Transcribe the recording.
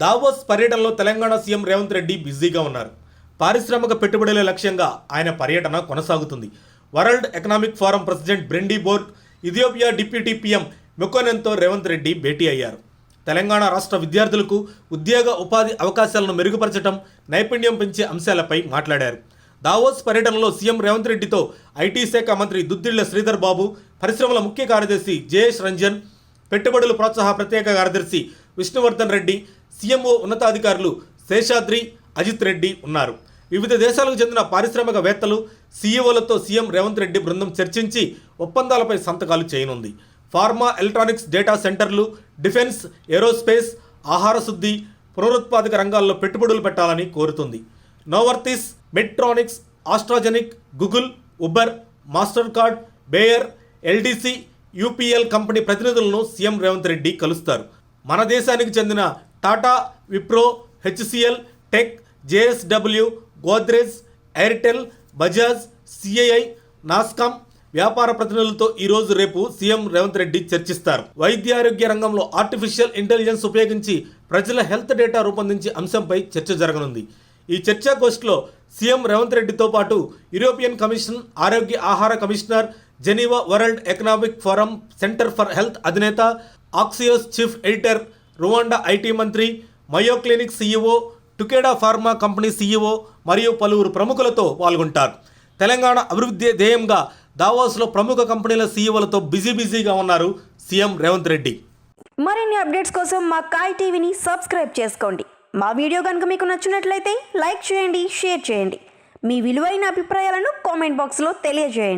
Davos పర్యటనలో Telangana CM Revanth Reddy బిజీగా ఉన్నారు. పారిశ్రామిక పెట్టుబడుల లక్ష్యంగా ఆయన పర్యటన కొనసాగుతుంది. World economic forum president Brende Borge, Ethiopia deputy PM మెకోనెన్తో రేవంత్ రెడ్డి భేటీ అయ్యారు. తెలంగాణ రాష్ట్ర విద్యార్థులకు ఉద్యోగ ఉపాధి అవకాశాలను మెరుగుపరచడం, నైపుణ్యం పెంచే అంశాలపై మాట్లాడారు. దావోస్ పర్యటనలో సీఎం రేవంత్ రెడ్డితో ఐటీ శాఖ మంత్రి దుద్దిళ్ల శ్రీధర్ బాబు, పరిశ్రమల ముఖ్య కార్యదర్శి జయేష్ రంజన్, పెట్టుబడుల ప్రోత్సాహ ప్రత్యేక కార్యదర్శి విష్ణువర్ధన్ రెడ్డి, సీఎంఓ ఉన్నతాధికారులు శేషాద్రి, అజిత్ రెడ్డి ఉన్నారు. వివిధ దేశాలకు చెందిన పారిశ్రామికవేత్తలు, సీఈఓలతో సీఎం రేవంత్ రెడ్డి బృందం చర్చించి ఒప్పందాలపై సంతకాలు చేయనుంది. ఫార్మా, ఎలక్ట్రానిక్స్, డేటా సెంటర్లు, డిఫెన్స్, ఏరోస్పేస్, ఆహార శుద్ధి, పునరుత్పాదక రంగాల్లో పెట్టుబడులు పెట్టాలని కోరుతుంది. Novartis, Medtronics, AstraZeneca, Google, Uber, Mastercard, Bayer, LDC, UPL company ప్రతినిధులను సీఎం రేవంత్ రెడ్డి కలుస్తారు. మన దేశానికి చెందిన టాటా, విప్రో, హెచ్సిఎల్, టెక్, జేఎస్డబ్ల్యూ, గోద్రేజ్, ఎయిర్టెల్, బజాజ్, సిఐఐ, నాస్కామ్ వ్యాపార ప్రతినిధులతో ఈరోజు రేపు సీఎం రేవంత్ రెడ్డి చర్చిస్తారు. వైద్యారోగ్య రంగంలో ఆర్టిఫిషియల్ ఇంటెలిజెన్స్ ఉపయోగించి ప్రజల హెల్త్ డేటా రూపొందించే అంశంపై చర్చ జరగనుంది. ఈ చర్చాగోష్ఠిలో సీఎం రేవంత్ రెడ్డితో పాటు యూరోపియన్ కమిషన్, ఆరోగ్య ఆహార commissioner, Geneva world economic forum centre for health అధినేత, Axios chief editor, Rwanda IT మంత్రి, Mayo clinic CEO, Takeda pharma company CEO మరియు పలువురు ప్రముఖులతో పాల్గొంటారు. తెలంగాణ అభివృద్ధి ధ్యేయంగా దావోస్లో ప్రముఖ కంపెనీల సీఈఓలతో బిజీగా ఉన్నారు సీఎం రేవంత్ రెడ్డి. మరిన్ని అప్డేట్స్ కోసం మా కాయ్ టీవీని సబ్స్క్రైబ్ చేసుకోండి. మా వీడియో కనుక మీకు నచ్చినట్లయితే లైక్ చేయండి, షేర్ చేయండి. మీ విలువైన అభిప్రాయాలను కామెంట్ బాక్స్లో తెలియజేయండి.